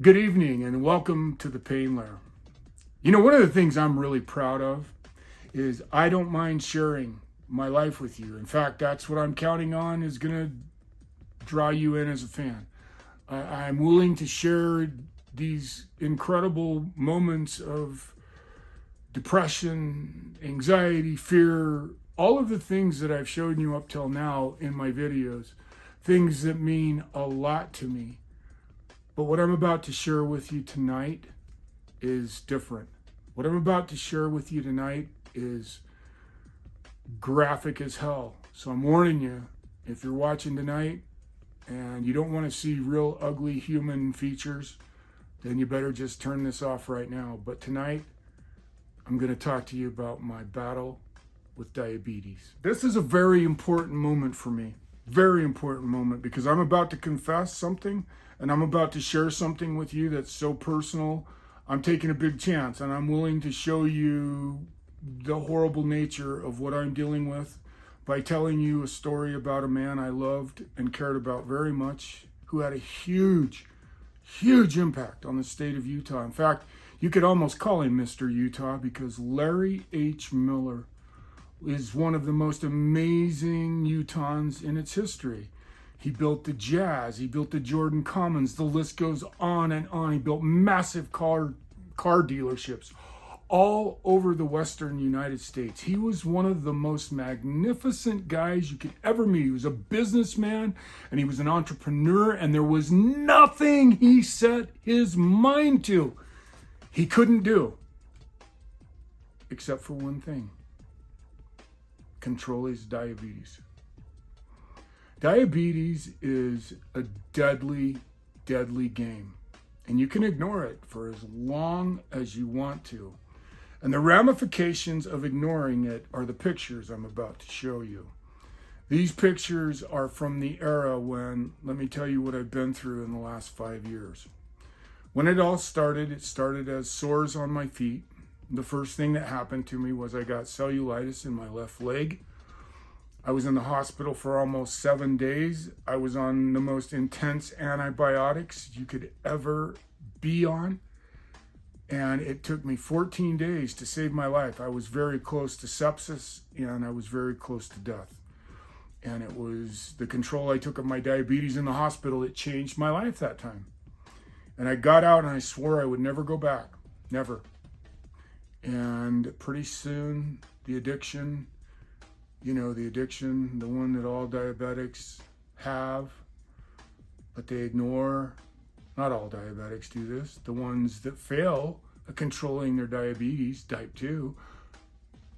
Good evening and welcome to the Pain Lair. You know, one of the things I'm really proud of is I don't mind sharing my life with you. In fact, that's what I'm counting on is going to draw you in as a fan. I'm willing to share these incredible moments of depression, anxiety, fear, all of the things that I've shown you up till now in my videos, things that mean a lot to me. But what I'm about to share with you tonight is different. What I'm about to share with you tonight is graphic as hell. So I'm warning you, if you're watching tonight and you don't want to see real ugly human features, then you better just turn this off right now. But tonight, I'm going to talk to you about my battle with diabetes. This is a very important moment for me. Very important moment because I'm about to confess something and I'm about to share something with you that's so personal. I'm taking a big chance and I'm willing to show you the horrible nature of what I'm dealing with by telling you a story about a man I loved and cared about very much who had a huge impact on the state of Utah. In fact, you could almost call him Mr. Utah because Larry H. Miller is one of the most amazing Utahns in its history. He built the Jazz, he built the Jordan Commons, the list goes on and on. He built massive car dealerships all over the western United States. He was one of the most magnificent guys you could ever meet. He was a businessman and he was an entrepreneur, and there was nothing he set his mind to he couldn't do, except for one thing: control his diabetes. Diabetes is a deadly game, and you can ignore it for as long as you want to. And the ramifications of ignoring it are the pictures I'm about to show you. These pictures are from the era when, let me tell you what I've been through in the last 5 years. When it all started, it started as sores on my feet. The first thing that happened to me was I got cellulitis in my left leg. I was in the hospital for almost 7 days. I was on the most intense antibiotics you could ever be on. And it took me 14 days to save my life. I was very close to sepsis and I was very close to death. And it was the control I took of my diabetes in the hospital that changed my life that time. And I got out and I swore I would never go back. Never. And pretty soon, the addiction, the one that all diabetics have, but they ignore. Not all diabetics do this. The ones that fail at controlling their diabetes, type 2,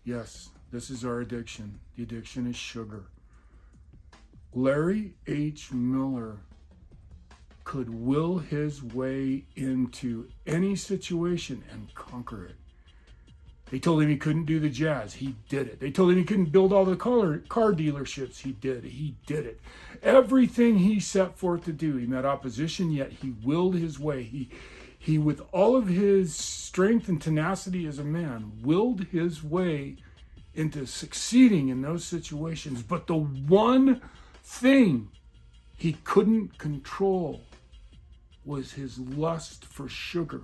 yes, this is our addiction. The addiction is sugar. Larry H. Miller could will his way into any situation and conquer it. They told him he couldn't do the Jazz. He did it. They told him he couldn't build all the car dealerships. He did. He did it. Everything he set forth to do, he met opposition, yet he willed his way. He, with all of his strength and tenacity as a man, willed his way into succeeding in those situations. But the one thing he couldn't control was his lust for sugar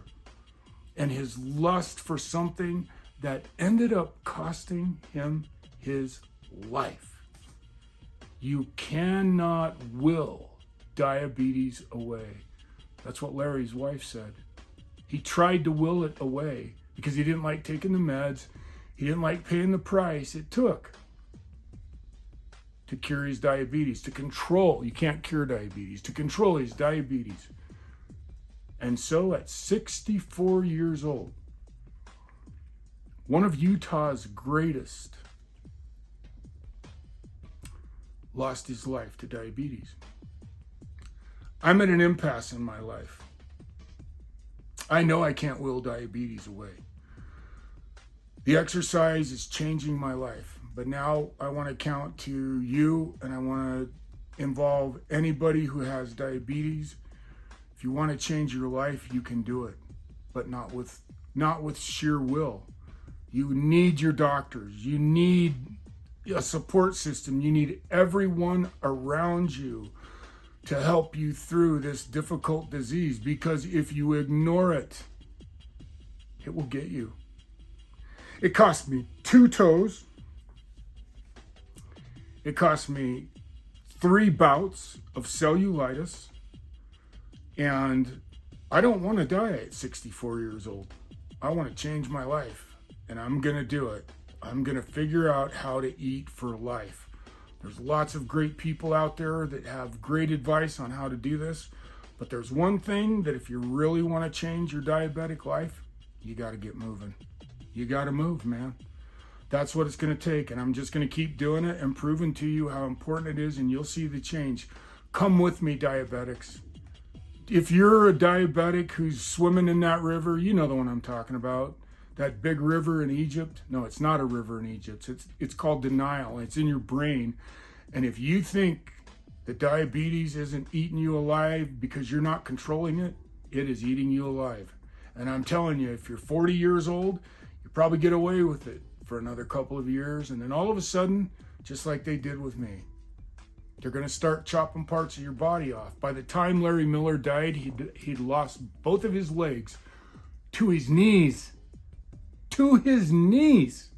and his lust for something that ended up costing him his life. You cannot will diabetes away. That's what Larry's wife said. He tried to will it away because he didn't like taking the meds. He didn't like paying the price it took to cure his diabetes, to control. You can't cure diabetes, to control his diabetes. And so at 64 years old, one of Utah's greatest lost his life to diabetes. I'm at an impasse in my life. I know I can't will diabetes away. The exercise is changing my life, but now I want to count to you and I want to involve anybody who has diabetes. If you want to change your life, you can do it, but not with sheer will. You need your doctors. You need a support system. You need everyone around you to help you through this difficult disease, because if you ignore it, it will get you. It cost me 2 toes. It cost me 3 bouts of cellulitis. And I don't want to die at 64 years old. I want to change my life, and I'm going to do it. I'm going to figure out how to eat for life. There's lots of great people out there that have great advice on how to do this, but there's one thing that if you really want to change your diabetic life, you got to get moving. You got to move, man. That's what it's going to take, and I'm just going to keep doing it and proving to you how important it is, and you'll see the change. Come with me, diabetics. If you're a diabetic who's swimming in that river, you know the one I'm talking about. That big river in Egypt. No, it's not a river in Egypt. It's called denial. It's in your brain. And if you think that diabetes isn't eating you alive because you're not controlling it, it is eating you alive. And I'm telling you, if you're 40 years old, you probably get away with it for another couple of years. And then all of a sudden, just like they did with me, they're going to start chopping parts of your body off. By the time Larry Miller died, he'd lost both of his legs to his knees. To his knees.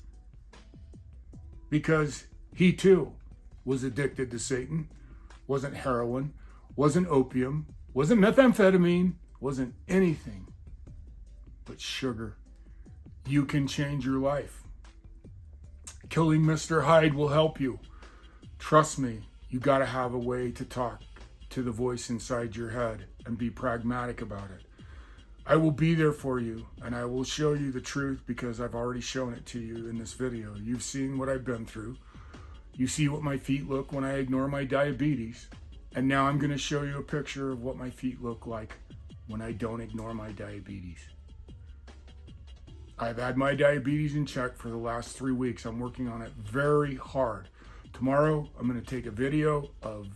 Because he too was addicted to Satan. Wasn't heroin, wasn't opium, wasn't methamphetamine, wasn't anything but sugar. You can change your life. Killing Mr. Hyde will help you. Trust me. You got to have a way to talk to the voice inside your head and be pragmatic about it. I will be there for you, and I will show you the truth because I've already shown it to you in this video. You've seen what I've been through. You see what my feet look when I ignore my diabetes. And now I'm going to show you a picture of what my feet look like when I don't ignore my diabetes. I've had my diabetes in check for the last 3 weeks. I'm working on it very hard. Tomorrow, I'm going to take a video of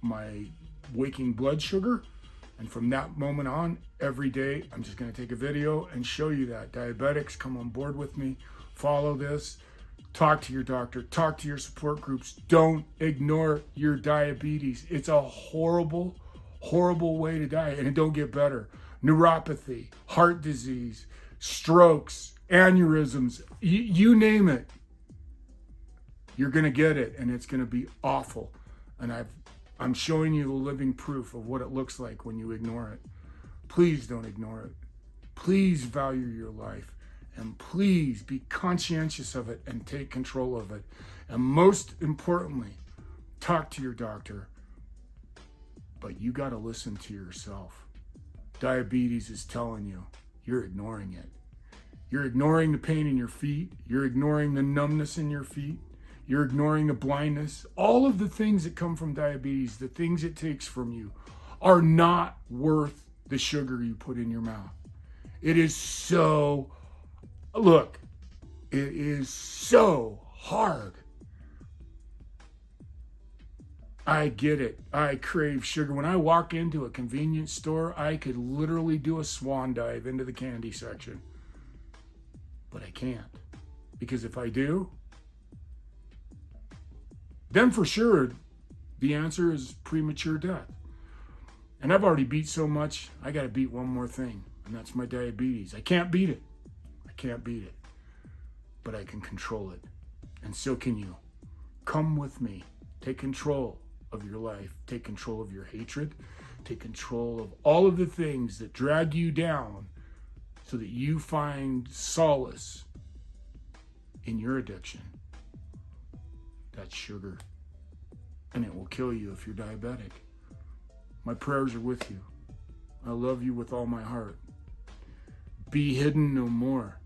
my waking blood sugar. And from that moment on, every day, I'm just going to take a video and show you that. Diabetics, come on board with me. Follow this. Talk to your doctor. Talk to your support groups. Don't ignore your diabetes. It's a horrible, horrible way to die. And it don't get better. Neuropathy, heart disease, strokes, aneurysms, you name it. You're going to get it, and it's going to be awful. And I'm showing you the living proof of what it looks like when you ignore it. Please don't ignore it. Please value your life. And please be conscientious of it and take control of it. And most importantly, talk to your doctor. But you got to listen to yourself. Diabetes is telling you you're ignoring it. You're ignoring the pain in your feet. You're ignoring the numbness in your feet. You're ignoring the blindness. All of the things that come from diabetes, the things it takes from you, are not worth the sugar you put in your mouth. It is so, look, it is so hard. I get it. I crave sugar. When I walk into a convenience store, I could literally do a swan dive into the candy section. But I can't. Because if I do, then for sure, the answer is premature death. And I've already beat so much, I got to beat one more thing, and that's my diabetes. I can't beat it. I can't beat it. But I can control it. And so can you. Come with me. Take control of your life. Take control of your hatred. Take control of all of the things that drag you down so that you find solace in your addiction. That's sugar. And it will kill you if you're diabetic. My prayers are with you. I love you with all my heart. Be hidden no more.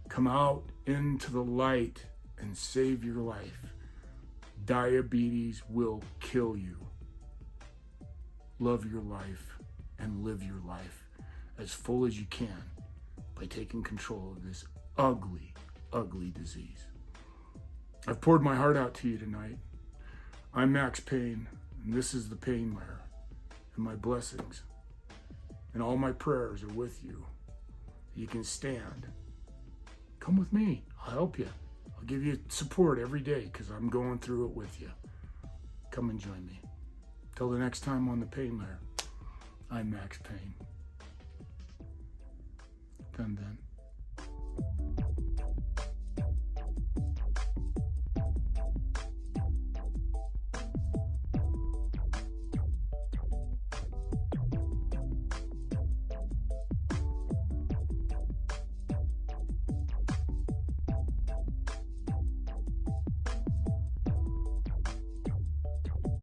Come out into the light and save your life. Diabetes will kill you. Love your life and live your life as full as you can by taking control of this ugly, ugly disease. I've poured my heart out to you tonight. I'm Max Payne, and this is the Pain Lair, and my blessings and all my prayers are with you. You can stand. Come with me. I'll help you. I'll give you support every day because I'm going through it with you. Come and join me. Till the next time on the Pain Layer, I'm Max Payne. Dun dun.